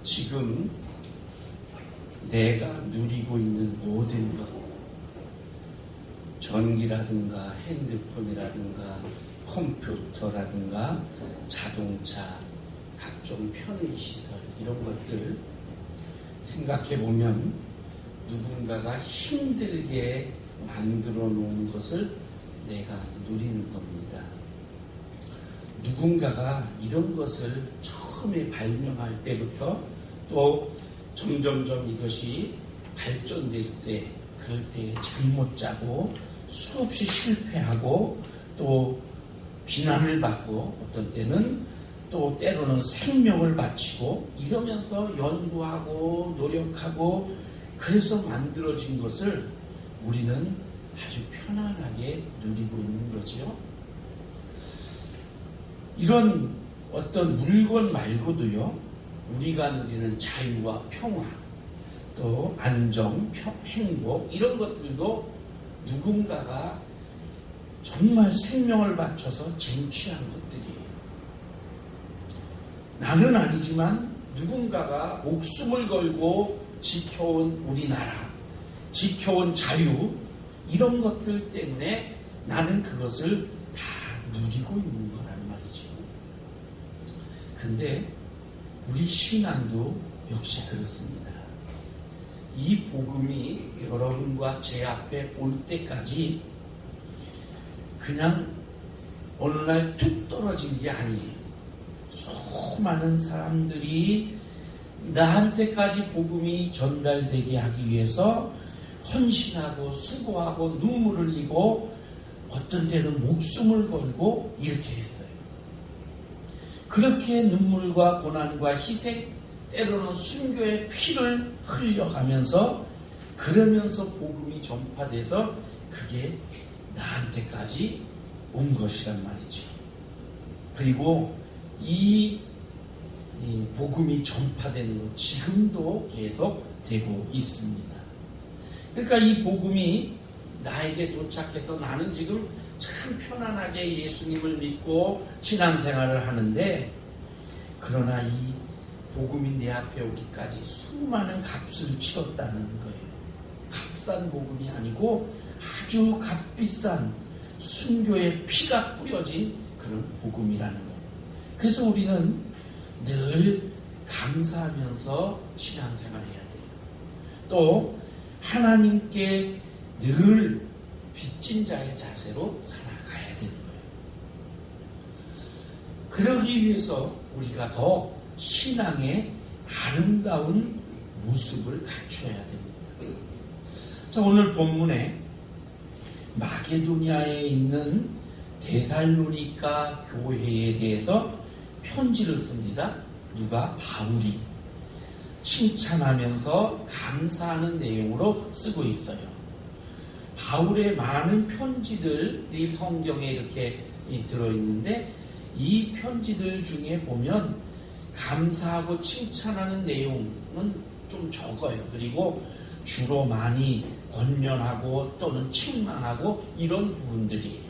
지금 내가 누리고 있는 모든 것, 전기라든가 핸드폰이라든가 컴퓨터라든가 자동차, 각종 편의시설 이런 것들 생각해보면 누군가가 힘들게 만들어 놓은 것을 내가 누리는 겁니다. 누군가가 이런 것을 처음에 발명할 때부터 또 점점점 이것이 발전될 때, 그럴 때 잠못 자고 수없이 실패하고 또 비난을 받고 어떤 때는 또 때로는 생명을 바치고 이러면서 연구하고 노력하고 그래서 만들어진 것을 우리는 아주 편안하게 누리고 있는 거죠. 이런 어떤 물건 말고도요, 우리가 누리는 자유와 평화, 또 안정, 행복 이런 것들도 누군가가 정말 생명을 바쳐서 쟁취한 것들이에요. 나는 아니지만 누군가가 목숨을 걸고 지켜온 우리나라, 지켜온 자유 이런 것들 때문에 나는 그것을 다 누리고 있는 거란 말이죠. 근데 우리 신앙도 역시 그렇습니다. 이 복음이 여러분과 제 앞에 올 때까지 그냥 어느 날 툭 떨어진 게 아니에요. 수많은 사람들이 나한테까지 복음이 전달되게 하기 위해서 헌신하고 수고하고 눈물을 흘리고 어떤 때는 목숨을 걸고 이렇게 했어요. 그렇게 눈물과 고난과 희생, 때로는 순교의 피를 흘려가면서 그러면서 복음이 전파돼서 그게 나한테까지 온 것이란 말이죠. 그리고 이 복음이 전파되는 것 지금도 계속 되고 있습니다. 그러니까 이 복음이 나에게 도착해서 나는 지금 참 편안하게 예수님을 믿고 신앙생활을 하는데, 그러나 이 복음이 내 앞에 오기까지 수많은 값을 치렀다는 거예요. 값싼 복음이 아니고 아주 값비싼 순교의 피가 뿌려진 그런 복음이라는 거예요. 그래서 우리는 늘 감사하면서 신앙생활을 해야 돼요. 또 하나님께 늘 빚진 자의 자세로 살아가야 되는 거예요. 그러기 위해서 우리가 더 신앙의 아름다운 모습을 갖춰야 됩니다. 자, 오늘 본문에 마게도니아에 있는 데살로니가 교회에 대해서 편지를 씁니다. 누가? 바울이 칭찬하면서 감사하는 내용으로 쓰고 있어요. 바울의 많은 편지들이 성경에 이렇게 들어있는데 이 편지들 중에 보면 감사하고 칭찬하는 내용은 좀 적어요. 그리고 주로 많이 권면하고 또는 책망하고 이런 부분들이에요.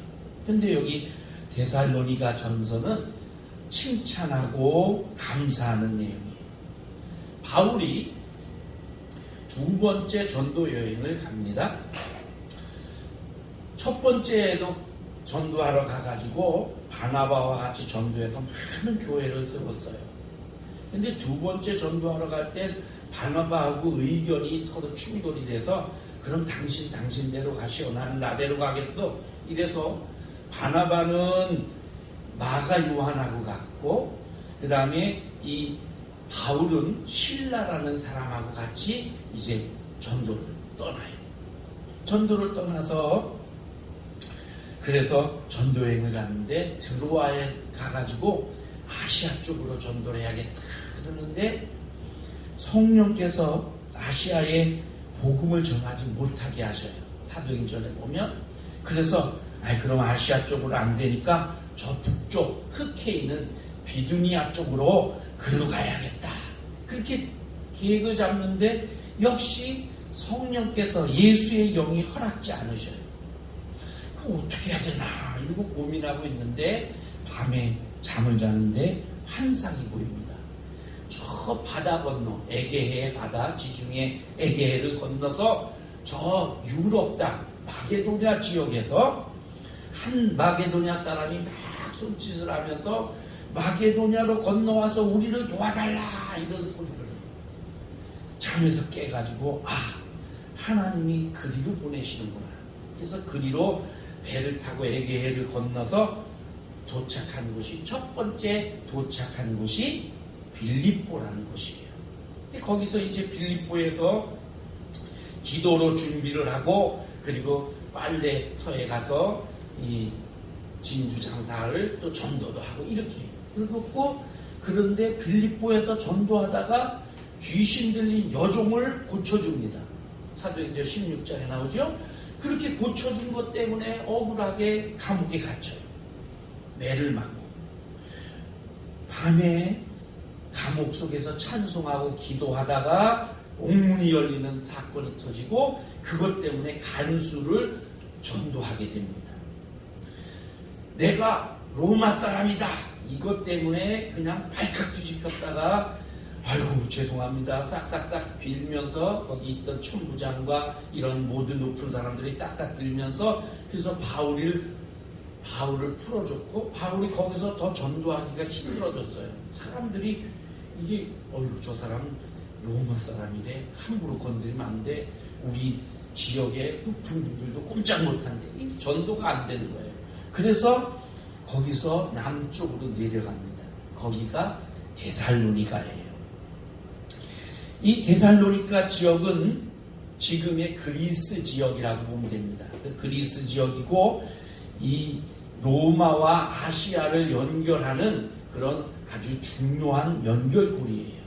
근데 여기 데살로니가 전서는 칭찬하고 감사하는 내용이에요. 바울이 두 번째 전도 여행을 갑니다. 첫 번째에도 전도하러 가가지고 바나바와 같이 전도해서 많은 교회를 세웠어요. 근데 두 번째 전도하러 갈 때 바나바하고 의견이 서로 충돌이 돼서 그럼 당신대로 가시오, 나는 나대로 가겠어. 이래서 바나바는 마가 요한하고 갔고, 그 다음에 이 바울은 실라라는 사람하고 같이 이제 전도를 떠나요. 전도를 떠나서 그래서 전도여행을 갔는데 드로아에 가가지고 아시아 쪽으로 전도를 해야겠다 그러는데 성령께서 아시아에 복음을 전하지 못하게 하셔요. 사도행전에 보면. 그래서 그럼 아시아 쪽으로 안 되니까 저 북쪽 흑해 있는 비두니아 쪽으로 글로 가야겠다. 그렇게 계획을 잡는데 역시 성령께서 예수의 영이 허락지 않으셔요. 그거 어떻게 해야 되나 이러고 고민하고 있는데 밤에 잠을 자는데 환상이 보입니다. 저 저 바다 건너 에게해 바다 지중해 에게해를 건너서 저 유럽 땅 마게도냐 지역에서 한 마게도냐 사람이 막 손짓을 하면서 마게도냐로 건너와서 우리를 도와달라 이런 소리를 잠에서 깨가지고 하나님이 그리로 보내시는구나. 그래서 그리로 배를 타고 에게해를 건너서 도착한 곳이 첫 번째 도착한 곳이 빌립보라는 곳이에요. 거기서 이제 빌립보에서 기도로 준비를 하고 그리고 빨래터에 가서 이 진주 장사를 또 전도도 하고 이렇게 그리고 그런데 빌립보에서 전도하다가 귀신 들린 여종을 고쳐줍니다. 사도행전 16장에 나오죠. 그렇게 고쳐준 것 때문에 억울하게 감옥에 갇혀요. 매를 맞고 밤에 감옥 속에서 찬송하고 기도하다가 옥문이 열리는 사건이 터지고 그것 때문에 간수를 전도하게 됩니다. 내가 로마 사람이다 이것 때문에 그냥 발칵 뒤집혔다가 아이고 죄송합니다 싹싹싹 빌면서 거기 있던 천부장과 이런 모든 높은 사람들이 싹싹 빌면서 그래서 바울을 풀어줬고 바울이 거기서 더 전도하기가 힘들어졌어요. 사람들이 이게 저 사람 로마 사람이래 함부로 건드리면 안 돼. 우리 지역의 높은 분들도 꼼짝 못한대. 이 전도가 안 되는 거예요. 그래서 거기서 남쪽으로 내려갑니다. 거기가 데살로니가예요. 이 데살로니가 지역은 지금의 그리스 지역이라고 보면 됩니다. 그리스 지역이고 이 로마와 아시아를 연결하는 그런 아주 중요한 연결고리예요.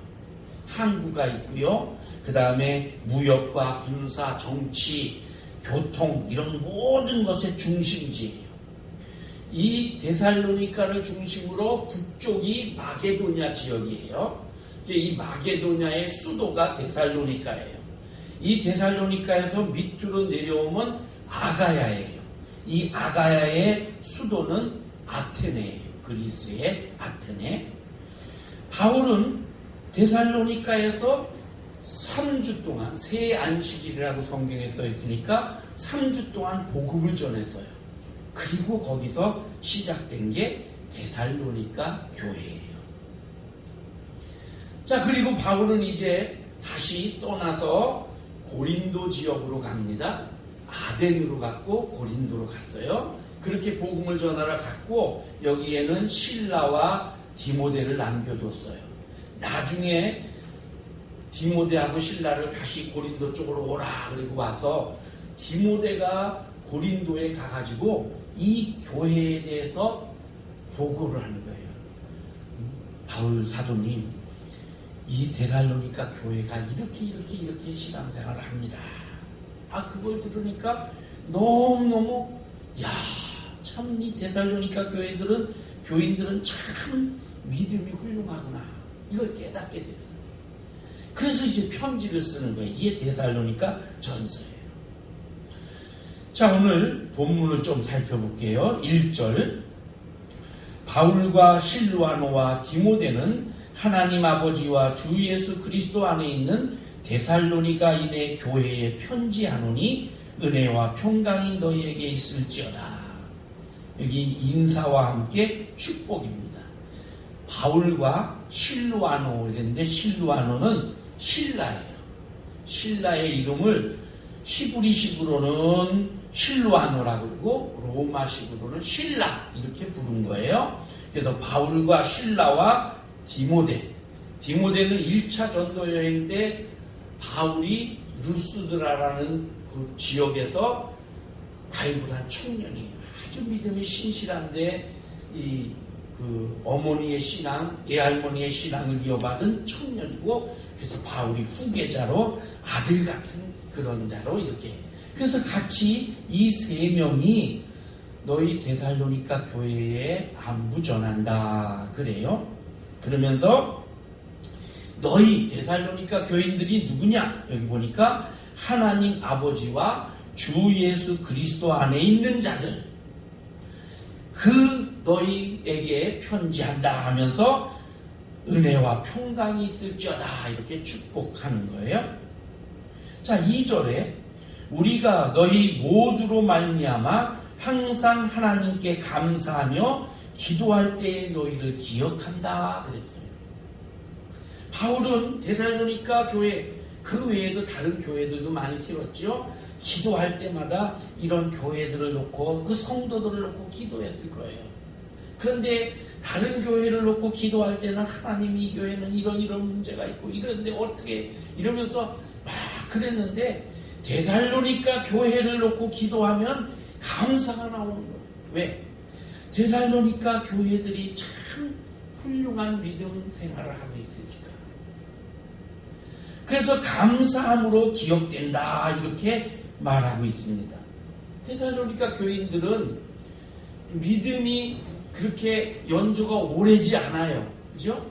항구가 있고요. 그 다음에 무역과 군사, 정치, 교통 이런 모든 것의 중심지예요. 이 데살로니가를 중심으로 북쪽이 마게도냐 지역이에요. 이 마게도냐의 수도가 데살로니가예요. 이 데살로니가에서 밑으로 내려오면 아가야예요. 이 아가야의 수도는 아테네예요. 그리스의 아테네. 바울은 데살로니가에서 3주 동안 새 안식일이라고 성경에 써 있으니까 3주 동안 복음을 전했어요. 그리고 거기서 시작된 게 데살로니가 교회예요. 자, 그리고 바울은 이제 다시 떠나서 고린도 지역으로 갑니다. 아덴으로 갔고 고린도로 갔어요. 그렇게 복음을 전하러 갔고 여기에는 실라와 디모데를 남겨뒀어요. 나중에 디모데하고 실라를 다시 고린도 쪽으로 오라 그리고 와서 디모데가 고린도에 가가지고 이 교회에 대해서 보고를 하는 거예요. 바울 사도님, 이 데살로니가 교회가 이렇게 신앙생활을 합니다. 그걸 들으니까 너무너무 참 이 데살로니가 교인들은 참 믿음이 훌륭하구나. 이걸 깨닫게 됐어요. 그래서 이제 편지를 쓰는 거예요. 이게 데살로니가 전서예요. 자, 오늘 본문을 좀 살펴볼게요. 1절 바울과 실루아노와 디모데는 하나님 아버지와 주 예수 그리스도 안에 있는 데살로니가인의 교회에 편지하노니 은혜와 평강이 너희에게 있을지어다. 여기 인사와 함께 축복입니다. 바울과 실루아노 이랬는데 실루아노는 신라예요. 신라의 이름을 히브리식으로는 실루아노라고 그러고 로마식으로는 신라 이렇게 부른 거예요. 그래서 바울과 신라와 디모데는 1차 전도 여행 때 바울이 루스드라라는 그 지역에서 발굴한 청년이 아주 믿음이 신실한데 그 어머니의 신앙, 애할머니의 신앙을 이어받은 청년이고 그래서 바울이 후계자로 아들 같은 그런 자로 이렇게 그래서 같이 이 세 명이 너희 데살로니가 교회에 안부 전한다 그래요. 그러면서 너희 데살로니가 교인들이 누구냐? 여기 보니까 하나님 아버지와 주 예수 그리스도 안에 있는 자들 그 너희에게 편지한다 하면서 은혜와 평강이 있을지어다 이렇게 축복하는 거예요. 자, 2절에 우리가 너희 모두로 말미암아 항상 하나님께 감사하며 기도할 때에 너희를 기억한다 그랬어요. 바울은 데살로니가 교회 그 외에도 다른 교회들도 많이 세웠죠. 기도할 때마다 이런 교회들을 놓고 그 성도들을 놓고 기도했을 거예요. 그런데 다른 교회를 놓고 기도할 때는 하나님 이 교회는 이런 문제가 있고 이런데 어떻게 이러면서 막 그랬는데 데살로니가 교회를 놓고 기도하면 감사가 나오는 거예요. 왜? 데살로니가 교회들이 참 훌륭한 믿음 생활을 하고 있으니까. 그래서 감사함으로 기억된다 이렇게 말하고 있습니다. 데살로니가 교인들은 믿음이 그렇게 연조가 오래지 않아요. 그죠?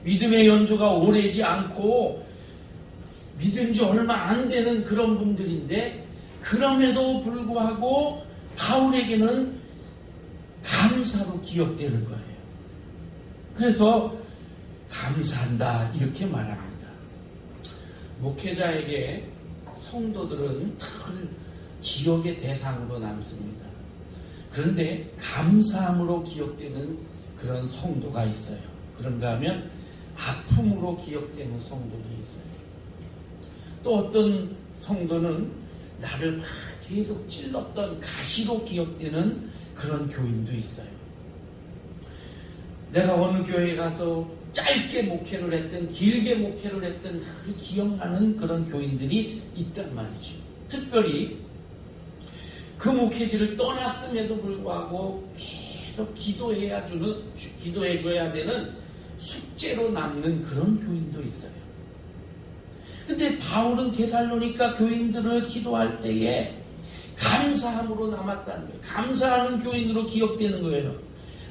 믿음의 연조가 오래지 않고 믿은 지 얼마 안 되는 그런 분들인데 그럼에도 불구하고 바울에게는 감사로 기억되는 거예요. 그래서 감사한다 이렇게 말합니다. 목회자에게 성도들은 늘 기억의 대상으로 남습니다. 그런데 감사함으로 기억되는 그런 성도가 있어요. 그런가 하면 아픔으로 기억되는 성도도 있어요. 또 어떤 성도는 나를 막 계속 찔렀던 가시로 기억되는 그런 교인도 있어요. 내가 어느 교회에 가서 짧게 목회를 했든 길게 목회를 했든 늘 기억나는 그런 교인들이 있단 말이죠. 특별히 그 목회지를 떠났음에도 불구하고 계속 기도해 줘야 되는 숙제로 남는 그런 교인도 있어요. 근데 바울은 데살로니가 교인들을 기도할 때에 감사함으로 남았다는 거예요. 감사하는 교인으로 기억되는 거예요.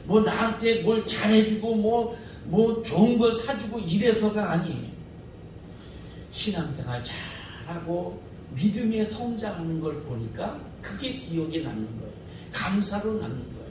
뭐 나한테 뭘 잘해주고 뭐 좋은 걸 사주고 이래서가 아니에요. 신앙생활 잘하고 믿음에 성장하는 걸 보니까 그게 기억에 남는 거예요. 감사로 남는 거예요.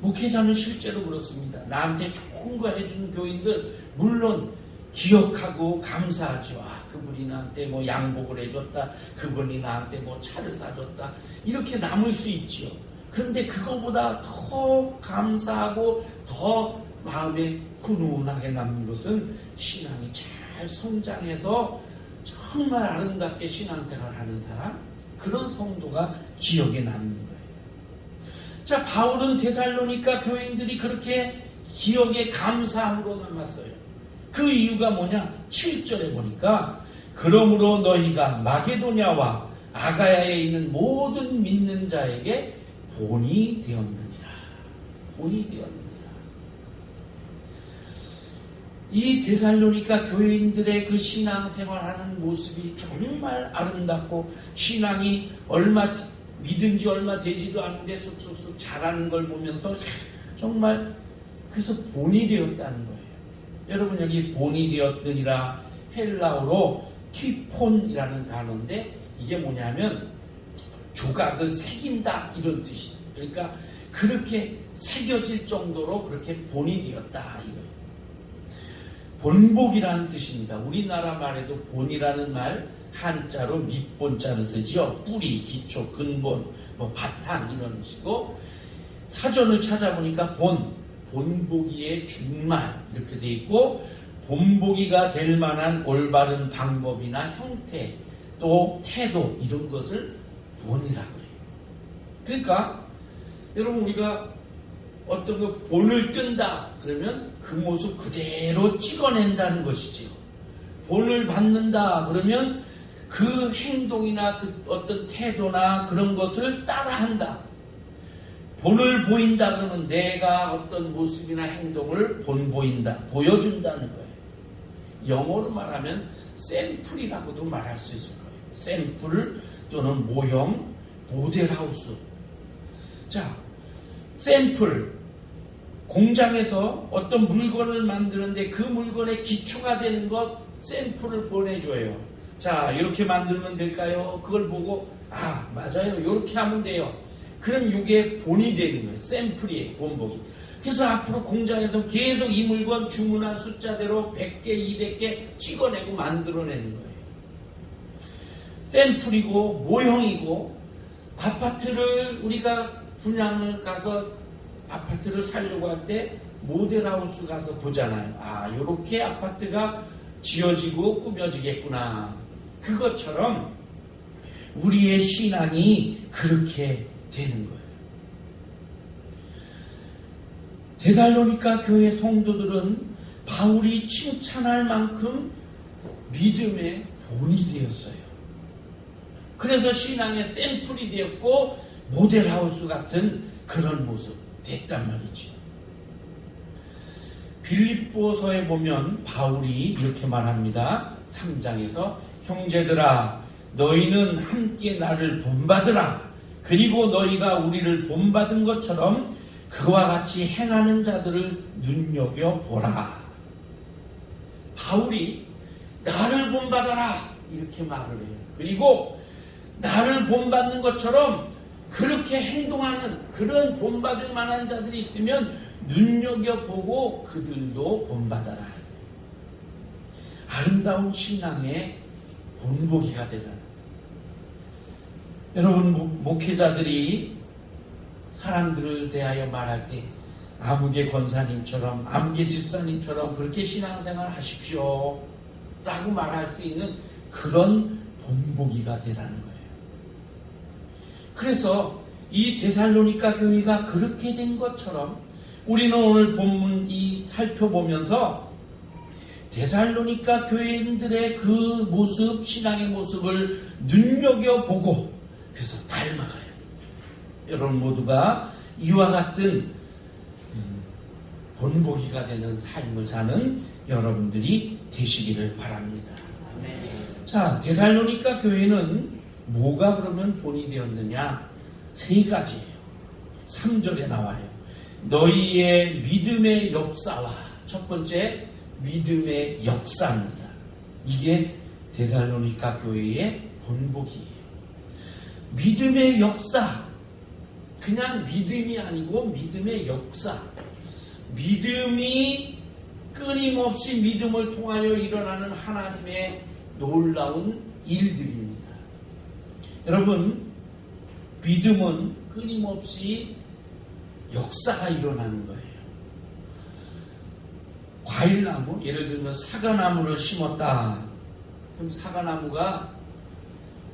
목회자는 실제로 그렇습니다. 나한테 좋은 거 해주는 교인들 물론 기억하고 감사하죠. 그분이 나한테 뭐 양복을 해줬다. 그분이 나한테 뭐 차를 사줬다. 이렇게 남을 수 있지요. 그런데 그거보다 더 감사하고 더 마음에 훈훈하게 남는 것은 신앙이 잘 성장해서 정말 아름답게 신앙생활을 하는 사람, 그런 성도가 기억에 남는 거예요. 자, 바울은 데살로니가 교인들이 그렇게 기억에 감사함으로 남았어요. 그 이유가 뭐냐? 7절에 보니까 그러므로 너희가 마게도냐와 아가야에 있는 모든 믿는 자에게 본이 되었느니라. 본이 되었느니라. 이 데살로니가 교인들의 그 신앙생활하는 모습이 정말 아름답고 신앙이 믿은 지 얼마 되지도 않은데 쑥쑥쑥 자라는 걸 보면서 정말 그래서 본이 되었다는 거예요. 여러분 여기 본이 되었느니라 헬라어로 튀폰이라는 단어인데 이게 뭐냐면 조각을 새긴다 이런 뜻이에요. 그러니까 그렇게 새겨질 정도로 그렇게 본이 되었다 이거예요. 본복이라는 뜻입니다. 우리나라 말에도 본이라는 말 한자로 밑본자를 쓰지요. 뿌리, 기초, 근본, 바탕 이런 식으로 사전을 찾아보니까 본보기의 준말 이렇게 돼 있고 본보기가 될 만한 올바른 방법이나 형태 또 태도 이런 것을 본이라고 해요. 그러니까 여러분 우리가 어떤 거 본을 뜬다 그러면 그 모습 그대로 찍어낸다는 것이지요. 본을 받는다 그러면 그 행동이나 그 어떤 태도나 그런 것을 따라한다. 본을 보인다 그러면 내가 어떤 모습이나 행동을 본보인다, 보여준다는 거예요. 영어로 말하면 샘플이라고도 말할 수 있을 거예요. 샘플 또는 모형, 모델하우스. 자, 샘플. 공장에서 어떤 물건을 만드는데 그 물건의 기초가 되는 것 샘플을 보내줘요. 자, 이렇게 만들면 될까요? 그걸 보고 맞아요. 이렇게 하면 돼요. 그럼 이게 본이 되는 거예요. 샘플이에요. 본보기. 그래서 앞으로 공장에서 계속 이 물건 주문한 숫자대로 100개, 200개 찍어내고 만들어내는 거예요. 샘플이고 모형이고, 아파트를 우리가 분양을 가서 아파트를 살려고 할 때 모델하우스 가서 보잖아요. 아, 요렇게 아파트가 지어지고 꾸며지겠구나. 그것처럼 우리의 신앙이 그렇게 되는 거예요. 데살로니가 교회 성도들은 바울이 칭찬할 만큼 믿음의 본이 되었어요. 그래서 신앙의 샘플이 되었고 모델하우스 같은 그런 모습 됐단 말이죠. 빌립보서에 보면 바울이 이렇게 말합니다. 3장에서 형제들아 너희는 함께 나를 본받으라. 그리고 너희가 우리를 본받은 것처럼 그와 같이 행하는 자들을 눈여겨보라. 바울이 나를 본받아라 이렇게 말을 해요. 그리고 나를 본받는 것처럼 그렇게 행동하는 그런 본받을 만한 자들이 있으면 눈여겨보고 그들도 본받아라. 아름다운 신앙의 본보기가 되라. 여러분, 목회자들이 사람들을 대하여 말할 때 아무개 권사님처럼 아무개 집사님처럼 그렇게 신앙생활 하십시오 라고 말할 수 있는 그런 본보기가 되라는 거예요. 그래서 이 데살로니가 교회가 그렇게 된 것처럼 우리는 오늘 본문 살펴보면서 데살로니가 교인들의 그 모습, 신앙의 모습을 눈여겨보고 그래서 닮아가야 됩니다. 여러분 모두가 이와 같은 본보기가 되는 삶을 사는 여러분들이 되시기를 바랍니다. 자, 데살로니가 교회는 뭐가 그러면 본이 되었느냐? 3가지예요. 3절에 나와요. 너희의 믿음의 역사와, 첫 번째 믿음의 역사입니다. 이게 데살로니가 교회의 본보기예요. 믿음의 역사, 그냥 믿음이 아니고 믿음의 역사. 믿음이 끊임없이 믿음을 통하여 일어나는 하나님의 놀라운 일들입니다. 여러분, 믿음은 끊임없이 역사가 일어나는 거예요. 과일나무, 예를 들면 사과나무를 심었다. 그럼 사과나무가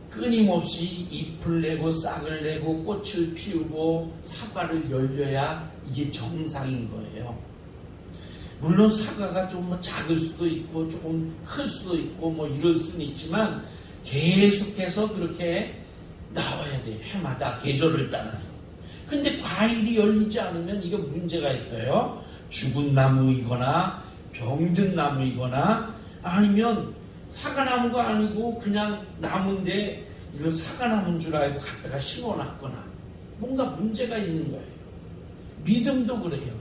끊임없이 잎을 내고 싹을 내고 꽃을 피우고 사과를 열려야 이게 정상인 거예요. 물론 사과가 좀 작을 수도 있고 조금 클 수도 있고 뭐 이럴 수는 있지만 계속해서 그렇게 나와야 돼요. 해마다 계절을 따라서. 근데 과일이 열리지 않으면 이거 문제가 있어요. 죽은 나무이거나 병든 나무이거나 아니면 사과나무가 아니고 그냥 나무인데 이거 사과나무인 줄 알고 갖다가 심어놨거나 뭔가 문제가 있는 거예요. 믿음도 그래요.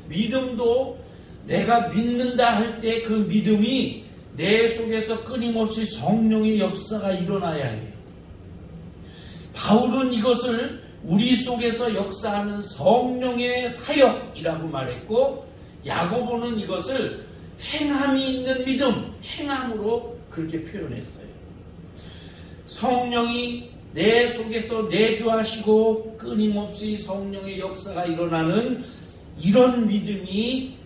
믿음도 내가 믿는다 할 때 그 믿음이 내 속에서 끊임없이 성령의 역사가 일어나야 해요. 바울은 이것을 우리 속에서 역사하는 성령의 사역이라고 말했고, 야고보는 이것을 행함이 있는 믿음, 행함으로 그렇게 표현했어요. 성령이 내 속에서 내주하시고 끊임없이 성령의 역사가 일어나는 이런 믿음이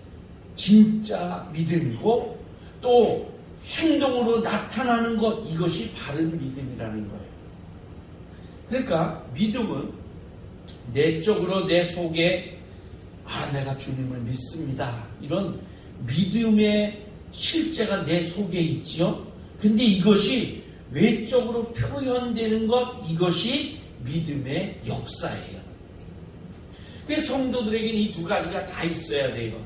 진짜 믿음이고, 또 행동으로 나타나는 것, 이것이 바른 믿음이라는 거예요. 그러니까 믿음은 내적으로 내 속에 내가 주님을 믿습니다, 이런 믿음의 실제가 내 속에 있지요. 근데 이것이 외적으로 표현되는 것, 이것이 믿음의 역사예요. 그래서 성도들에게는 이 2가지가 다 있어야 돼요.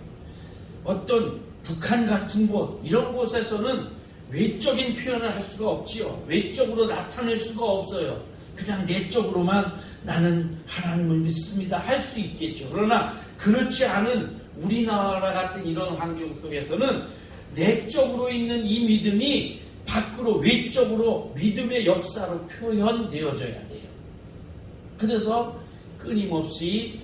어떤 북한 같은 곳, 이런 곳에서는 외적인 표현을 할 수가 없지요. 외적으로 나타낼 수가 없어요. 그냥 내적으로만 나는 하나님을 믿습니다 할 수 있겠죠. 그러나 그렇지 않은 우리나라 같은 이런 환경 속에서는 내적으로 있는 이 믿음이 밖으로, 외적으로 믿음의 역사로 표현되어져야 돼요. 그래서 끊임없이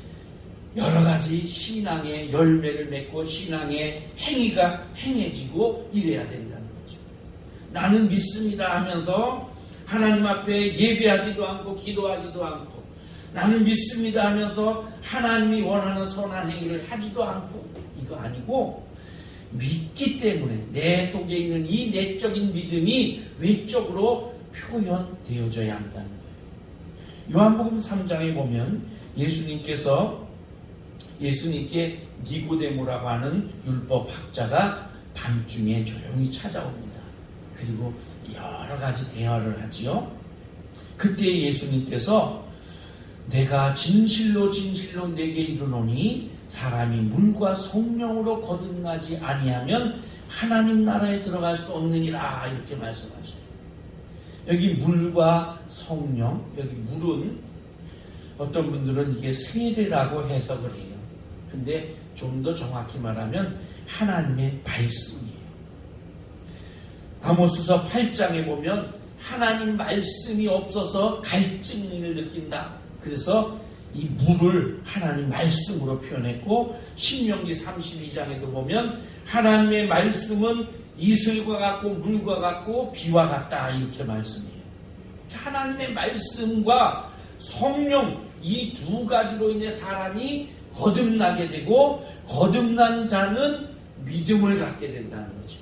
여러 가지 신앙의 열매를 맺고 신앙의 행위가 행해지고 이래야 된다는 거죠. 나는 믿습니다 하면서 하나님 앞에 예배하지도 않고 기도하지도 않고, 나는 믿습니다 하면서 하나님이 원하는 선한 행위를 하지도 않고, 이거 아니고 믿기 때문에 내 속에 있는 이 내적인 믿음이 외적으로 표현되어져야 한다는 거예요. 요한복음 3장에 보면 예수님께 니고데모라고 하는 율법학자가 밤중에 조용히 찾아옵니다. 그리고 여러 가지 대화를 하지요. 그때 예수님께서 내가 진실로 진실로 내게 이르노니 사람이 물과 성령으로 거듭나지 아니하면 하나님 나라에 들어갈 수 없느니라, 이렇게 말씀하셔요. 여기 물과 성령, 여기 물은 어떤 분들은 이게 세례라고 해석을 해요. 근데 좀 더 정확히 말하면 하나님의 말씀이에요. 아모스서 8장에 보면 하나님 말씀이 없어서 갈증을 느낀다. 그래서 이 물을 하나님 말씀으로 표현했고, 신명기 32장에도 보면 하나님의 말씀은 이슬과 같고 물과 같고 비와 같다, 이렇게 말씀해요. 하나님의 말씀과 성령, 이 두 가지로 인해 사람이 거듭나게 되고, 거듭난 자는 믿음을 갖게 된다는 거죠.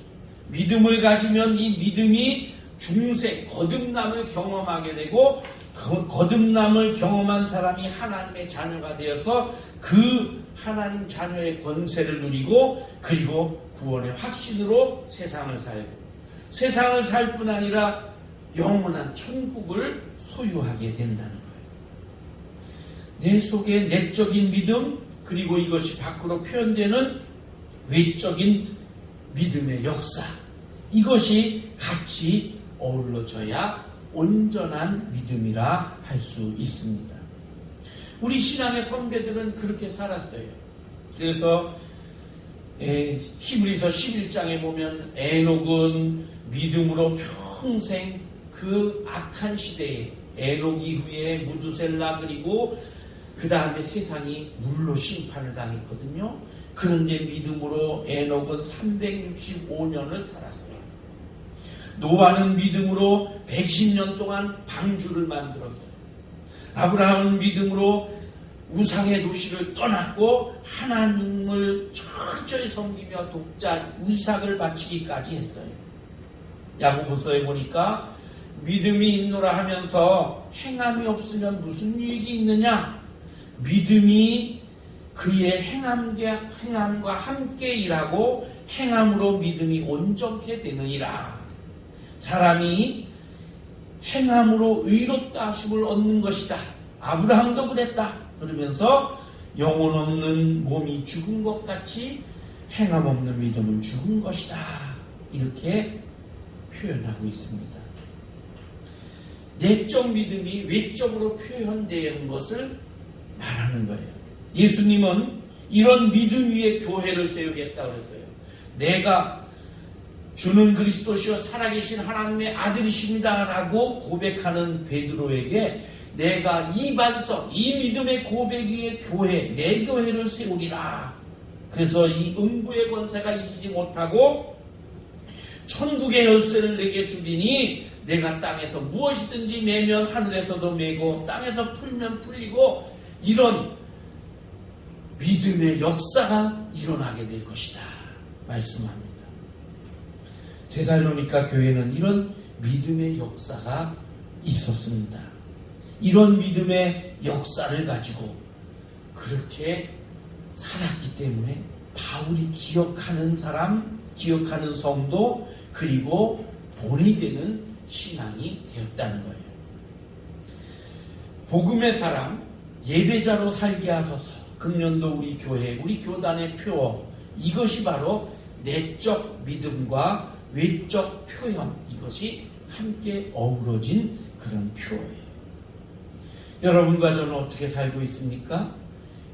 믿음을 가지면 이 믿음이 중생, 거듭남을 경험하게 되고, 거듭남을 경험한 사람이 하나님의 자녀가 되어서 그 하나님 자녀의 권세를 누리고, 그리고 구원의 확신으로 세상을 살고, 세상을 살 뿐 아니라 영원한 천국을 소유하게 된다는 거예요. 내 속에 내적인 믿음, 그리고 이것이 밖으로 표현되는 외적인 믿음의 역사, 이것이 같이 어우러져야 온전한 믿음이라 할 수 있습니다. 우리 신앙의 선배들은 그렇게 살았어요. 그래서 히브리서 11장에 보면 에녹은 믿음으로 평생 그 악한 시대에, 에녹 이후에 무두셀라, 그리고 그 다음에 세상이 물로 심판을 당했거든요. 그런데 믿음으로 에녹은 365년을 살았어요. 노아는 믿음으로 110년 동안 방주를 만들었어요. 아브라함은 믿음으로 우상의 도시를 떠났고 하나님을 철저히 섬기며 독자 우상을 바치기까지 했어요. 야고보서에 보니까 믿음이 있노라 하면서 행함이 없으면 무슨 유익이 있느냐? 믿음이 그의 행함과 함께 일하고 행함으로 믿음이 온전케 되느니라. 사람이 행함으로 의롭다 하심을 얻는 것이다. 아브라함도 그랬다. 그러면서 영혼 없는 몸이 죽은 것 같이 행함 없는 믿음은 죽은 것이다. 이렇게 표현하고 있습니다. 내적 믿음이 외적으로 표현되는 것을 말하는 거예요. 예수님은 이런 믿음 위에 교회를 세우겠다고 했어요. 내가 주는 그리스도시요 살아계신 하나님의 아들이십니다 라고 고백하는 베드로에게 내가 이 반석, 이 믿음의 고백 위에 교회, 내 교회를 세우리라. 그래서 이 음부의 권세가 이기지 못하고 천국의 열쇠를 내게 주리니 내가 땅에서 무엇이든지 매면 하늘에서도 매고 땅에서 풀면 풀리고, 이런 믿음의 역사가 일어나게 될 것이다 말씀합니다. 데살로니가 교회는 이런 믿음의 역사가 있었습니다. 이런 믿음의 역사를 가지고 그렇게 살았기 때문에 바울이 기억하는 사람, 기억하는 성도, 그리고 본이 되는 신앙이 되었다는 거예요. 복음의 사람, 예배자로 살게 하소서. 금년도 우리 교회, 우리 교단의 표어, 이것이 바로 내적 믿음과 외적 표현, 이것이 함께 어우러진 그런 표어예요. 여러분과 저는 어떻게 살고 있습니까?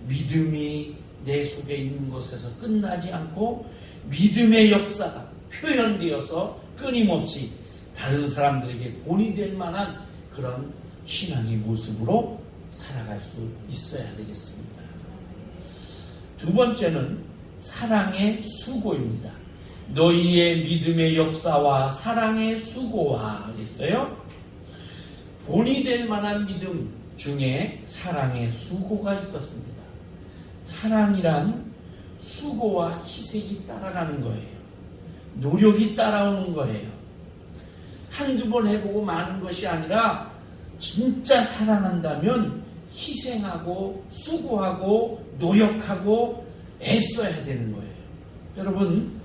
믿음이 내 속에 있는 것에서 끝나지 않고 믿음의 역사가 표현되어서 끊임없이 다른 사람들에게 본이 될 만한 그런 신앙의 모습으로 살아갈 수 있어야 되겠습니다. 두 번째는 사랑의 수고입니다. 너희의 믿음의 역사와 사랑의 수고와 그랬어요. 본이 될 만한 믿음 중에 사랑의 수고가 있었습니다. 사랑이란 수고와 희생이 따라가는 거예요. 노력이 따라오는 거예요. 한두 번 해보고 마는 것이 아니라 진짜 사랑한다면 희생하고 수고하고 노력하고 애써야 되는 거예요. 여러분,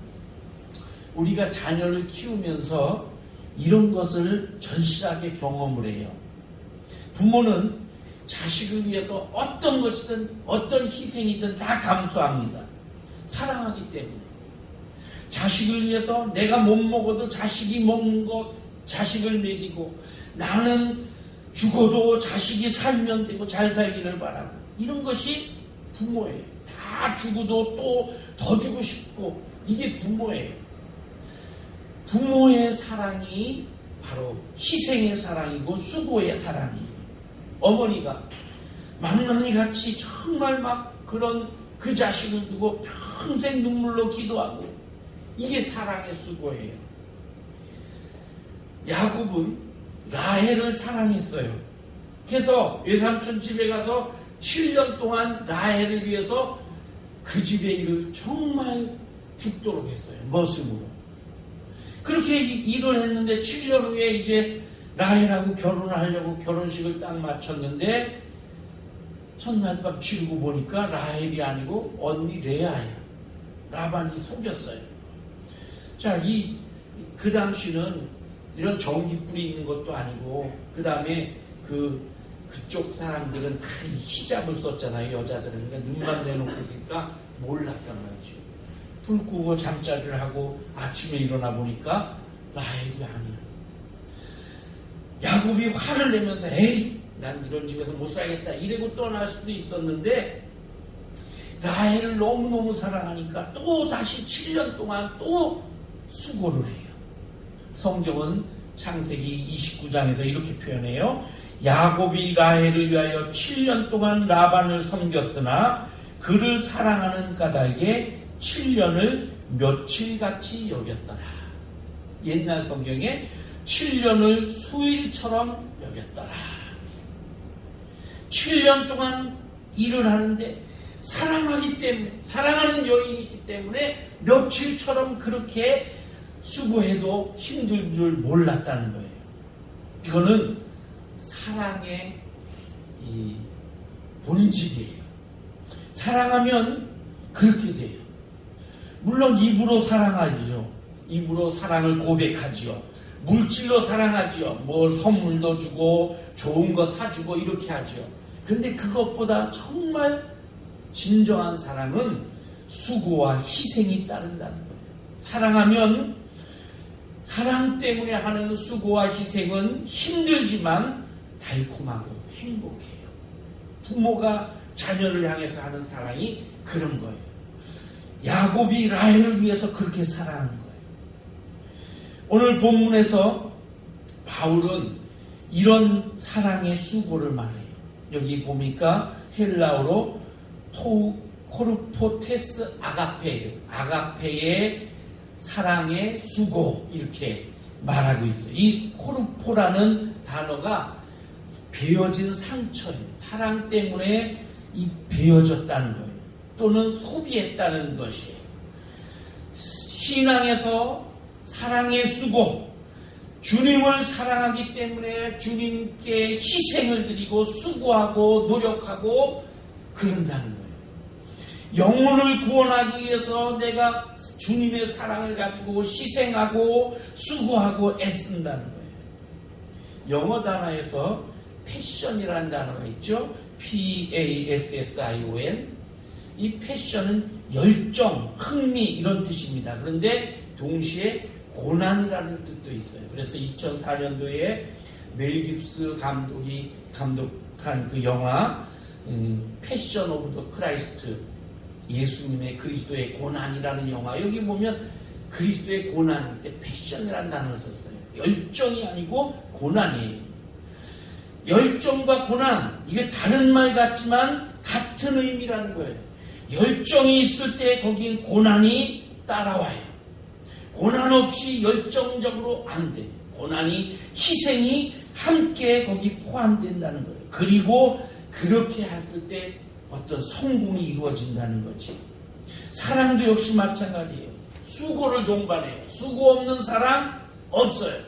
우리가 자녀를 키우면서 이런 것을 절실하게 경험을 해요. 부모는 자식을 위해서 어떤 것이든 어떤 희생이든 다 감수합니다. 사랑하기 때문에. 자식을 위해서 내가 못 먹어도 자식이 먹는 것, 자식을 먹이고, 나는 죽어도 자식이 살면 되고 잘 살기를 바라고, 이런 것이 부모예요. 다 죽어도 또 더 주고 싶고, 이게 부모예요. 부모의 사랑이 바로 희생의 사랑이고 수고의 사랑이에요. 어머니가 망나니 같이 정말 막 그 자식을 두고 평생 눈물로 기도하고, 이게 사랑의 수고예요. 야곱은 라헬을 사랑했어요. 그래서 외삼촌 집에 가서 7년 동안 라헬을 위해서 그 집의 일을 정말 죽도록 했어요. 머슴으로. 그렇게 일을 했는데 7년 후에 이제 라헬하고 결혼을 하려고 결혼식을 딱 마쳤는데 첫날 밤 지르고 보니까 라헬이 아니고 언니 레아야. 라반이 속였어요. 자, 그 당시는 이런 전기불이 있는 것도 아니고, 그 다음에 그쪽 사람들은 다 히잡을 썼잖아요. 여자들은. 그러니까 눈만 내놓고 있으니까 몰랐단 말이죠. 불 끄고 잠자리를 하고 아침에 일어나 보니까 라헬이 아니야. 야곱이 화를 내면서 에이, 난 이런 집에서 못 살겠다 이러고 떠날 수도 있었는데, 라헬을 너무너무 사랑하니까 또 다시 7년 동안 또 수고를 해요. 성경은 창세기 29장에서 이렇게 표현해요. 야곱이 라헬을 위하여 7년 동안 라반을 섬겼으나 그를 사랑하는 까닭에 7년을 며칠같이 여겼더라. 옛날 성경에 7년을 수일처럼 여겼더라. 7년 동안 일을 하는데 사랑하기 때문에, 사랑하는 여인이 있기 때문에 며칠처럼 그렇게 수고해도 힘든 줄 몰랐다는 거예요. 이거는 사랑의 이 본질이에요. 사랑하면 그렇게 돼요. 물론 입으로 사랑하죠. 입으로 사랑을 고백하지요. 물질로 사랑하지요. 뭘 선물도 주고 좋은 거 사주고 이렇게 하죠. 근데 그것보다 정말 진정한 사랑은 수고와 희생이 따른다는 거예요. 사랑하면 사랑 때문에 하는 수고와 희생은 힘들지만 달콤하고 행복해요. 부모가 자녀를 향해서 하는 사랑이 그런 거예요. 야곱이 라헬을 위해서 그렇게 사랑하는 거예요. 오늘 본문에서 바울은 이런 사랑의 수고를 말해요. 여기 보니까 헬라어로 코르포테스 아가페의 사랑의 수고 이렇게 말하고 있어요. 이 코르포라는 단어가 베어진 상처예요. 사랑 때문에 베어졌다는 거예요. 또는 소비했다는 것이에요. 신앙에서 사랑의 수고, 주님을 사랑하기 때문에 주님께 희생을 드리고 수고하고 노력하고 그런다는 거예요. 영혼을 구원하기 위해서 내가 주님의 사랑을 가지고 희생하고 수고하고 애쓴다는 거예요. 영어 단어에서 패션이라는 단어가 있죠. PASSION. 이 패션은 열정, 흥미 이런 뜻입니다. 그런데 동시에 고난이라는 뜻도 있어요. 그래서 2004년도에 멜 깁스 감독이 감독한 그 영화 패션 오브 더 크라이스트, 예수님의 그리스도의 고난이라는 영화, 여기 보면 그리스도의 고난 때 패션이라는 단어를 썼어요. 열정이 아니고 고난이에요. 열정과 고난, 이게 다른 말 같지만 같은 의미라는 거예요. 열정이 있을 때 거기에 고난이 따라와요. 고난 없이 열정적으로 안 돼. 고난이, 희생이 함께 거기 포함된다는 거예요. 그리고 그렇게 했을 때 어떤 성공이 이루어진다는 거지. 사랑도 역시 마찬가지예요. 수고를 동반해요. 수고 없는 사랑 없어요.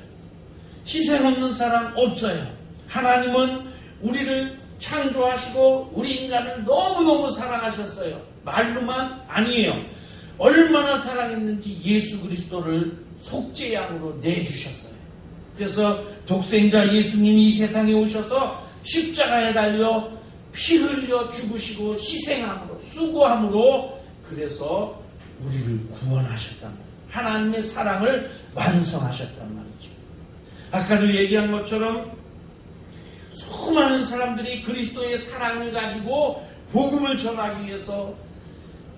희생 없는 사람 없어요. 하나님은 우리를 창조하시고 우리 인간을 너무너무 사랑하셨어요. 말로만 아니에요. 얼마나 사랑했는지 예수 그리스도를 속죄양으로 내주셨어요. 그래서 독생자 예수님이 이 세상에 오셔서 십자가에 달려 피 흘려 죽으시고 희생함으로 수고함으로 그래서 우리를 구원하셨단 말이에요. 하나님의 사랑을 완성하셨단 말이죠. 아까도 얘기한 것처럼 수많은 사람들이 그리스도의 사랑을 가지고 복음을 전하기 위해서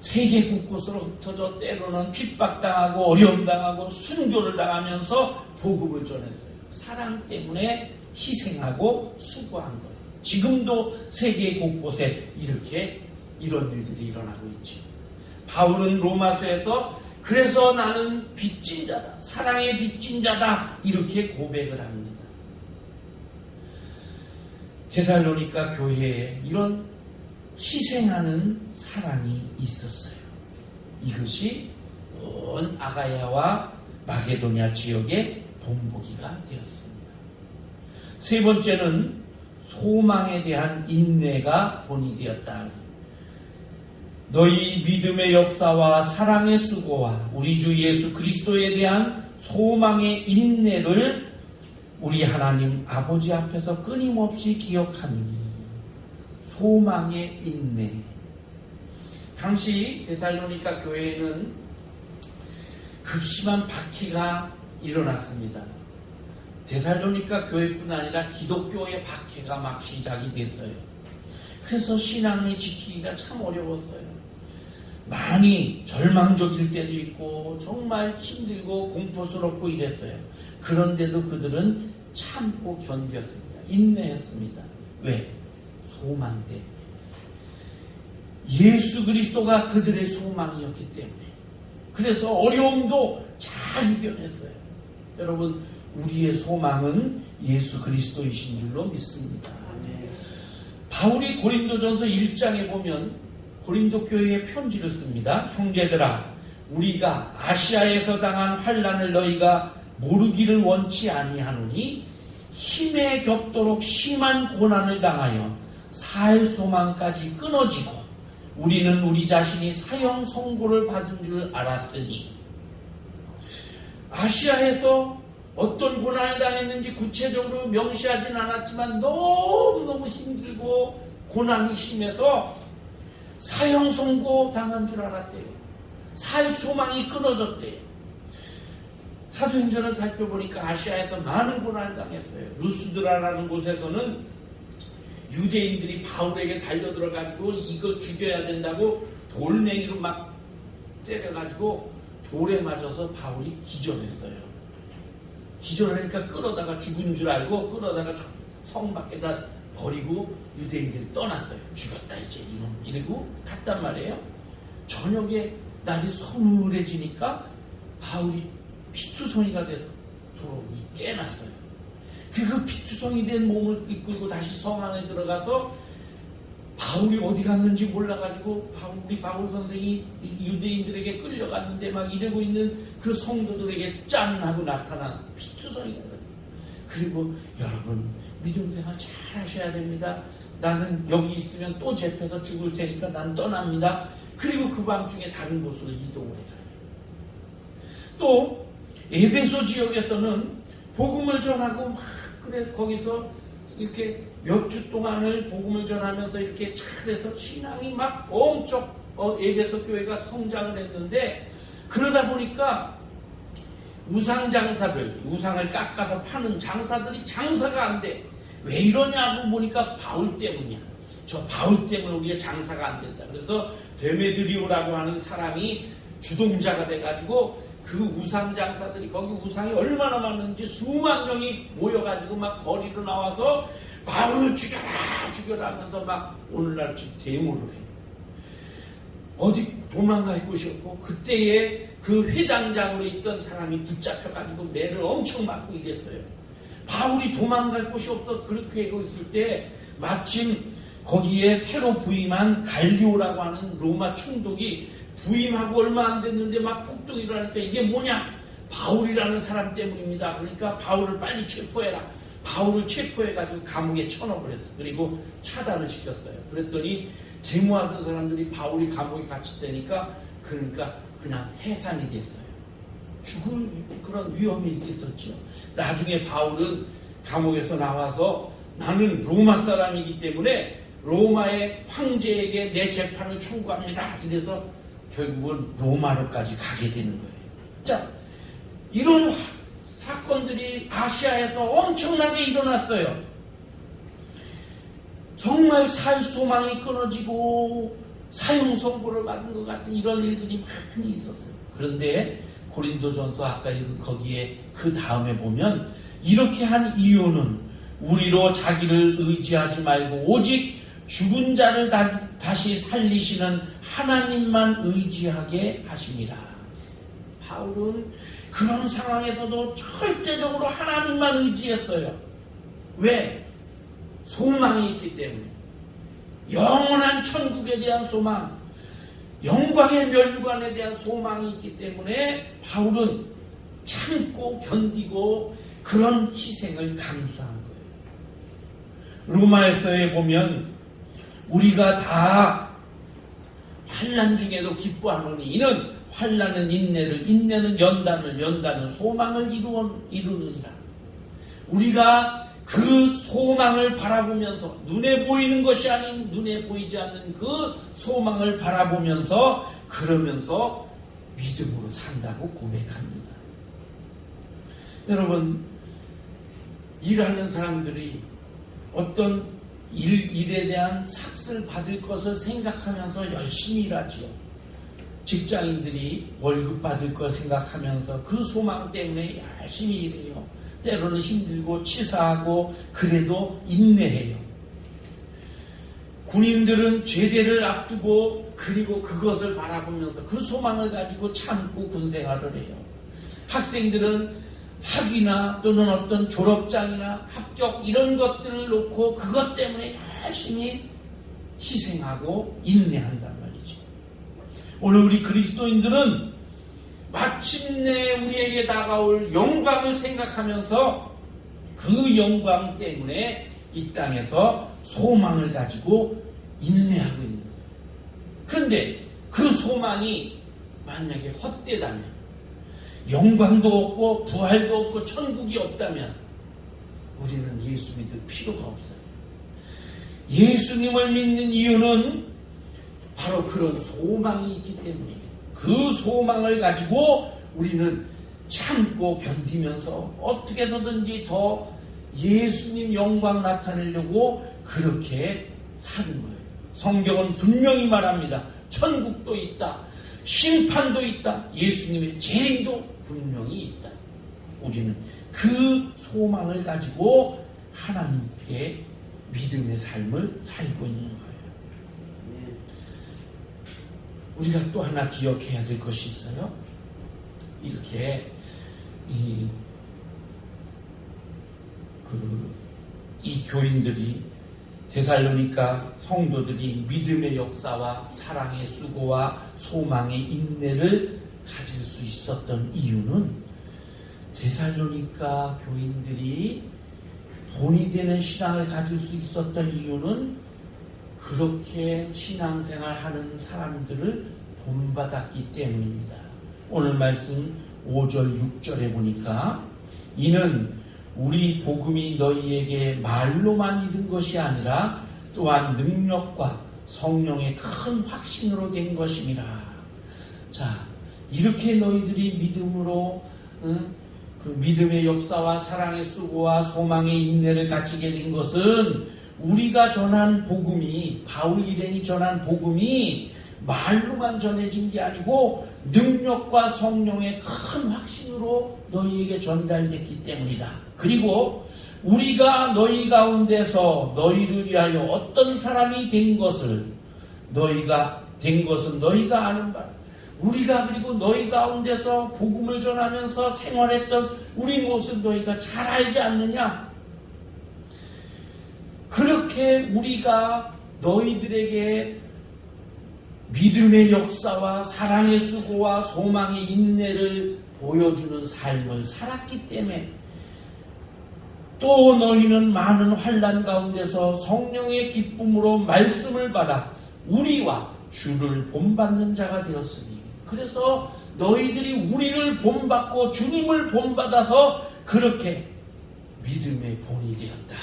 세계 곳곳으로 흩어져 때로는 핍박당하고 어려움당하고 순교를 당하면서 복음을 전했어요. 사랑 때문에 희생하고 수고한 거예요. 지금도 세계 곳곳에 이렇게 이런 일들이 일어나고 있죠. 바울은 로마서에서 그래서 나는 빚진 자다, 사랑의 빚진 자다 이렇게 고백을 합니다. 데살로니가 교회에 이런 희생하는 사랑이 있었어요. 이것이 온 아가야와 마게도냐 지역의 본보기가 되었습니다. 세 번째는 소망에 대한 인내가 본이 되었다. 너희 믿음의 역사와 사랑의 수고와 우리 주 예수 그리스도에 대한 소망의 인내를 우리 하나님 아버지 앞에서 끊임없이 기억하니 소망의 인내. 당시 데살로니가 교회에는 극심한 박해가 일어났습니다. 데살로니가 교회뿐 아니라 기독교의 박해가 막 시작이 됐어요. 그래서 신앙을 지키기가 참 어려웠어요. 많이 절망적일 때도 있고 정말 힘들고 공포스럽고 이랬어요. 그런데도 그들은 참고 견뎠습니다. 인내했습니다. 왜? 소망 때문에. 예수 그리스도가 그들의 소망이었기 때문에. 그래서 어려움도 잘 이겨냈어요. 여러분, 우리의 소망은 예수 그리스도이신 줄로 믿습니다. 바울이 고린도전서 1장에 보면 고린도 교회에 편지를 씁니다. 형제들아, 우리가 아시아에서 당한 환난을 너희가 모르기를 원치 아니하노니 힘에 겹도록 심한 고난을 당하여 살 소망까지 끊어지고 우리는 우리 자신이 사형 선고를 받은 줄 알았으니. 아시아에서 어떤 고난을 당했는지 구체적으로 명시하진 않았지만 너무너무 힘들고 고난이 심해서 사형 선고 당한 줄 알았대요. 살 소망이 끊어졌대요. 사도행전을 살펴보니까 아시아에서 많은 고난을 당했어요. 루스드라라는 곳에서는 유대인들이 바울에게 달려들어가지고 이걸 죽여야 된다고 돌멩이로 막 때려가지고 돌에 맞아서 바울이 기절했어요. 기절하니까 끌어다가 죽은 줄 알고 끌어다가 성 밖에다 버리고 유대인들이 떠났어요. 죽였다 이제 이러고 갔단 말이에요. 저녁에 날이 서늘해지니까 바울이 피투성이가 돼서 도로 깨났어요. 그 피투성이 된 몸을 이끌고 다시 성 안에 들어가서 바울이 어디 갔는지 몰라가지고 우리 바울 선생이 유대인들에게 끌려갔는데 막 이러고 있는 그 성도들에게 짠 하고 나타난 피투성이가 됐어요. 그리고 여러분, 믿음 생활 잘 하셔야 됩니다. 나는 여기 있으면 또 잡혀서 죽을 테니까 난 떠납니다. 그리고 그 밤중에 다른 곳으로 이동을 해가요. 또 에베소 지역에서는 복음을 전하고 막 그래 거기서 이렇게 몇 주 동안을 복음을 전하면서 이렇게 잘해서 신앙이 막 엄청 에베소 교회가 성장을 했는데, 그러다 보니까 우상 장사들, 우상을 깎아서 파는 장사들이 장사가 안 돼. 왜 이러냐고 보니까 바울 때문이야. 저 바울 때문에 우리가 장사가 안 된다. 그래서 데메드리오라고 하는 사람이 주동자가 돼가지고 그 우상 장사들이, 거기 우상이 얼마나 많은지 수만 명이 모여가지고 막 거리로 나와서 바울을 죽여라 죽여라 하면서 막 오늘날 지금 데모를 해요. 어디 도망갈 곳이 없고, 그때에 그 회당장으로 있던 사람이 붙잡혀가지고 매를 엄청 맞고 이랬어요. 바울이 도망갈 곳이 없어 그렇게 하고 있을 때 마침 거기에 새로 부임한 갈리오라고 하는 로마 총독이 부임하고 얼마 안 됐는데 막 폭동이 일어나니까 이게 뭐냐? 바울이라는 사람 때문입니다. 그러니까 바울을 빨리 체포해라. 바울을 체포해가지고 감옥에 쳐넣어버렸어. 그리고 차단을 시켰어요. 그랬더니 데모하던 사람들이 바울이 감옥에 갇혔다니까 그러니까 그냥 해산이 됐어요. 죽을 그런 위험이 있었죠. 나중에 바울은 감옥에서 나와서 나는 로마 사람이기 때문에 로마의 황제에게 내 재판을 청구합니다. 이래서 결국은 로마로까지 가게 되는 거예요. 자, 이런 사건들이 아시아에서 엄청나게 일어났어요. 정말 살 소망이 끊어지고 사형 선고를 받은 것 같은 이런 일들이 많이 있었어요. 그런데 고린도전서 아까 거기에 그 다음에 보면 이렇게 한 이유는 우리로 자기를 의지하지 말고 오직 죽은 자를 다시 살리시는 하나님만 의지하게 하십니다. 바울은 그런 상황에서도 절대적으로 하나님만 의지했어요. 왜? 소망이 있기 때문에. 영원한 천국에 대한 소망, 영광의 멸관에 대한 소망이 있기 때문에 바울은 참고 견디고 그런 희생을 감수한 거예요. 로마에서에 보면 우리가 다 환난 중에도 기뻐하노니 이는 환난은 인내를, 인내는 연단을, 연단은 소망을 이루느니라. 우리가 그 소망을 바라보면서 눈에 보이는 것이 아닌 눈에 보이지 않는 그 소망을 바라보면서 그러면서 믿음으로 산다고 고백합니다. 여러분, 일하는 사람들이 어떤 일에 대한 삭스를 받을 것을 생각하면서 열심히 일하지요. 직장인들이 월급 받을 걸 생각하면서 그 소망 때문에 열심히 일해요. 때로는 힘들고 치사하고 그래도 인내해요. 군인들은 제대를 앞두고 그리고 그것을 바라보면서 그 소망을 가지고 참고 군생활을 해요. 학생들은 학위나 또는 어떤 졸업장이나 합격 이런 것들을 놓고 그것 때문에 열심히 희생하고 인내한단 말이죠. 오늘 우리 그리스도인들은 마침내 우리에게 다가올 영광을 생각하면서 그 영광 때문에 이 땅에서 소망을 가지고 인내하고 있는 거예요. 그런데 그 소망이 만약에 헛되다면, 영광도 없고 부활도 없고 천국이 없다면 우리는 예수 믿을 필요가 없어요. 예수님을 믿는 이유는 바로 그런 소망이 있기 때문이에요. 그 소망을 가지고 우리는 참고 견디면서 어떻게 해서든지 더 예수님 영광 나타내려고 그렇게 사는 거예요. 성경은 분명히 말합니다. 천국도 있다. 심판도 있다. 예수님의 재림도 분명히 있다. 우리는 그 소망을 가지고 하나님께 믿음의 삶을 살고 있는 거예요. 우리가 또 하나 기억해야 될 것이 있어요. 이렇게 이 교인들이 데살로니가 성도들이 믿음의 역사와 사랑의 수고와 소망의 인내를 가질 수 있었던 이유는 데살로니가 교인들이 본이 되는 신앙을 가질 수 있었던 이유는 그렇게 신앙생활하는 사람들을 본받았기 때문입니다. 오늘 말씀 5절 6절에 보니까 이는 우리 복음이 너희에게 말로만 이른 것이 아니라 또한 능력과 성령의 큰 확신으로 된 것임이라. 자, 이렇게 너희들이 믿음으로 그 믿음의 역사와 사랑의 수고와 소망의 인내를 갖추게 된 것은 우리가 전한 복음이, 바울 일행이 전한 복음이 말로만 전해진 게 아니고 능력과 성령의 큰 확신으로 너희에게 전달됐기 때문이다. 그리고 우리가 너희 가운데서 너희를 위하여 어떤 사람이 된 것을 너희가 된 것은 너희가 아는 바. 우리가 그리고 너희 가운데서 복음을 전하면서 생활했던 우리 모습 너희가 잘 알지 않느냐? 그렇게 우리가 너희들에게 믿음의 역사와 사랑의 수고와 소망의 인내를 보여주는 삶을 살았기 때문에 또 너희는 많은 환난 가운데서 성령의 기쁨으로 말씀을 받아 우리와 주를 본받는 자가 되었으니, 그래서 너희들이 우리를 본받고 주님을 본받아서 그렇게 믿음의 본이 되었다.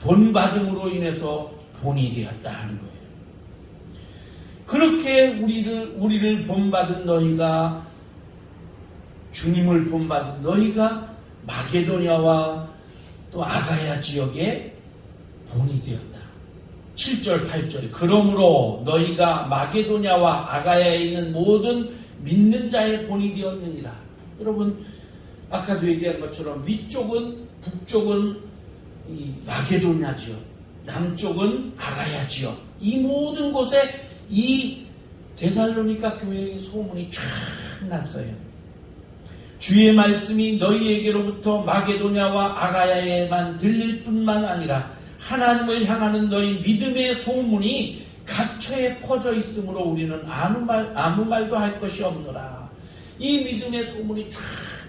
본받음으로 인해서 본이 되었다 하는 거예요. 그렇게 우리를 본받은 너희가, 주님을 본받은 너희가 마게도냐와 또 아가야 지역의 본이 되었다. 7절 8절 그러므로 너희가 마게도냐와 아가야에 있는 모든 믿는 자의 본이 되었느니라. 여러분 아까도 얘기한 것처럼 위쪽은 북쪽은 이 마게도냐 지역, 남쪽은 아가야 지역, 이 모든 곳에 이 데살로니가 교회의 소문이 쫙 났어요. 주의 말씀이 너희에게로부터 마게도냐와 아가야에만 들릴 뿐만 아니라 하나님을 향하는 너희 믿음의 소문이 각처에 퍼져 있으므로 우리는 아무 말도 할 것이 없노라. 이 믿음의 소문이 쫙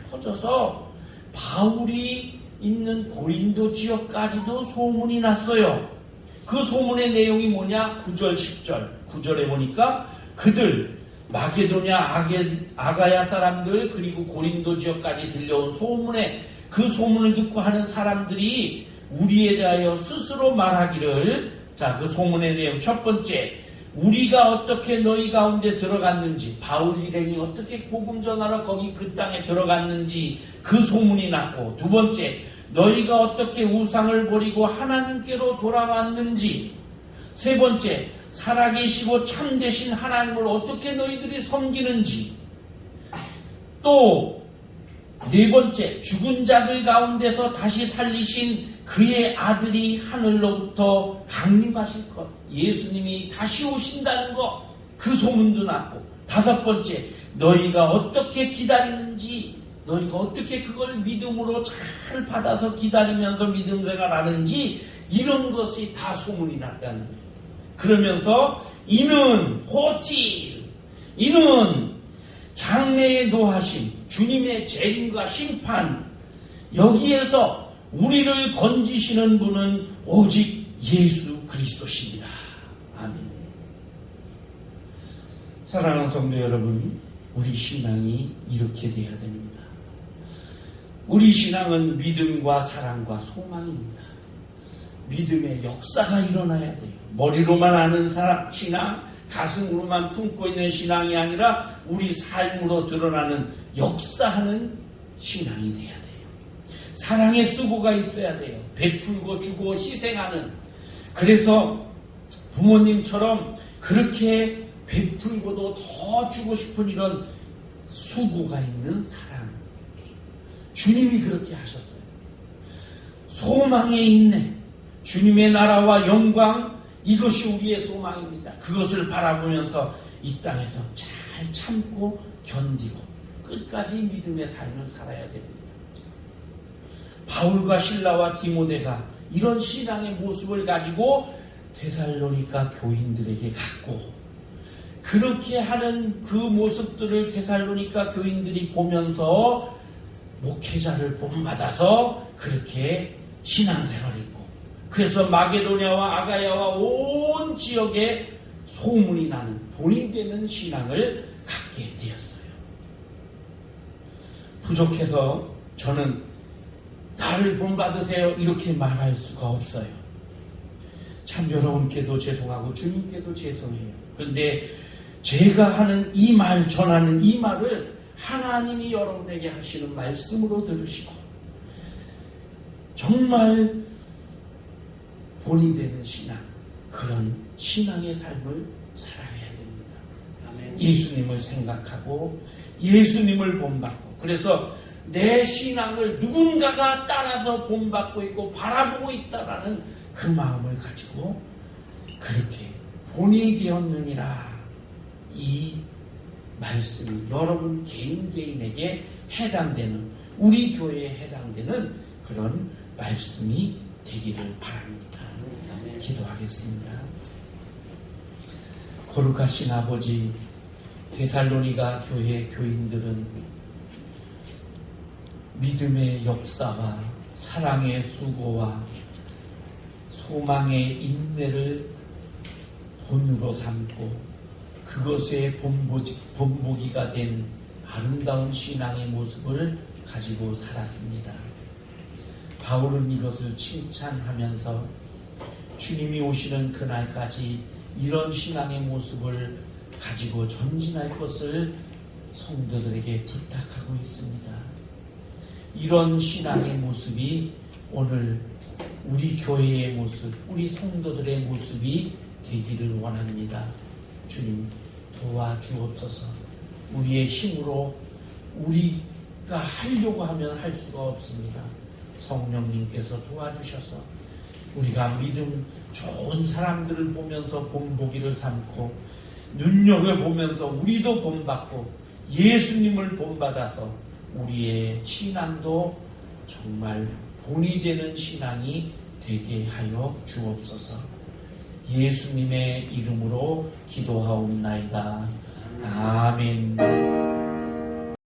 퍼져서 바울이 있는 고린도 지역까지도 소문이 났어요. 그 소문의 내용이 뭐냐? 9절 10절 9절에 보니까 그들 마게도냐 아가야 사람들 그리고 고린도 지역까지 들려온 소문에, 그 소문을 듣고 하는 사람들이 우리에 대하여 스스로 말하기를, 자, 그 소문의 내용 첫 번째, 우리가 어떻게 너희 가운데 들어갔는지, 바울 일행이 어떻게 복음 전하러 거기 그 땅에 들어갔는지 그 소문이 났고, 두 번째, 너희가 어떻게 우상을 버리고 하나님께로 돌아왔는지, 세 번째, 살아계시고 참되신 하나님을 어떻게 너희들이 섬기는지, 또 네 번째, 죽은 자들 가운데서 다시 살리신 그의 아들이 하늘로부터 강림하실 것, 예수님이 다시 오신다는 것, 그 소문도 났고, 다섯 번째, 너희가 어떻게 기다리는지, 너희가 어떻게 그걸 믿음으로 잘 받아서 기다리면서 믿음 생활하는지, 이런 것이 다 소문이 났다는 거예요. 그러면서 이는 호틸, 이는 장래의 노하심, 주님의 재림과 심판, 여기에서 우리를 건지시는 분은 오직 예수 그리스도십니다. 아멘. 사랑하는 성도 여러분, 우리 신앙이 이렇게 돼야 됩니다. 우리 신앙은 믿음과 사랑과 소망입니다. 믿음의 역사가 일어나야 돼요. 머리로만 아는 신앙, 가슴으로만 품고 있는 신앙이 아니라 우리 삶으로 드러나는 역사하는 신앙이 돼야 돼요. 사랑의 수고가 있어야 돼요. 베풀고 주고 희생하는. 그래서 부모님처럼 그렇게 베풀고도 더 주고 싶은 이런 수고가 있는 사랑. 주님이 그렇게 하셨어요. 소망에 있네. 주님의 나라와 영광, 이것이 우리의 소망입니다. 그것을 바라보면서 이 땅에서 잘 참고 견디고 끝까지 믿음의 삶을 살아야 됩니다. 바울과 실라와 디모데가 이런 신앙의 모습을 가지고 데살로니가 교인들에게 갖고, 그렇게 하는 그 모습들을 데살로니가 교인들이 보면서 목회자를 본받아서 그렇게 신앙생활했고, 그래서 마게도냐와 아가야와 온 지역에 소문이 나는 본이 되는 신앙을 갖게 되었어요. 부족해서 저는 나를 본받으세요 이렇게 말할 수가 없어요. 참 여러분께도 죄송하고 주님께도 죄송해요. 그런데 제가 하는 이 말, 전하는 이 말을 하나님이 여러분에게 하시는 말씀으로 들으시고 정말 본이 되는 신앙, 그런 신앙의 삶을 살아야 됩니다. 아멘. 예수님을 생각하고 예수님을 본받고, 그래서 내 신앙을 누군가가 따라서 본받고 있고 바라보고 있다라는 그 마음을 가지고 그렇게 본이 되었느니라. 이 말씀이 여러분 개인에게 해당되는, 우리 교회에 해당되는 그런 말씀이 되기를 바랍니다. 기도하겠습니다. 거룩하신 아버지, 데살로니가 교회 교인들은 믿음의 역사와 사랑의 수고와 소망의 인내를 본으로 삼고 그것의 본보기가 된 아름다운 신앙의 모습을 가지고 살았습니다. 바울은 이것을 칭찬하면서 주님이 오시는 그날까지 이런 신앙의 모습을 가지고 전진할 것을 성도들에게 부탁하고 있습니다. 이런 신앙의 모습이 오늘 우리 교회의 모습, 우리 성도들의 모습이 되기를 원합니다. 주님 도와주옵소서. 우리의 힘으로 우리가 하려고 하면 할 수가 없습니다. 성령님께서 도와주셔서 우리가 믿음 좋은 사람들을 보면서 본보기를 삼고 눈여겨보면서 우리도 본받고 예수님을 본받아서 우리의 신앙도 정말 본이 되는 신앙이 되게 하여 주옵소서. 예수님의 이름으로 기도하옵나이다. 아멘.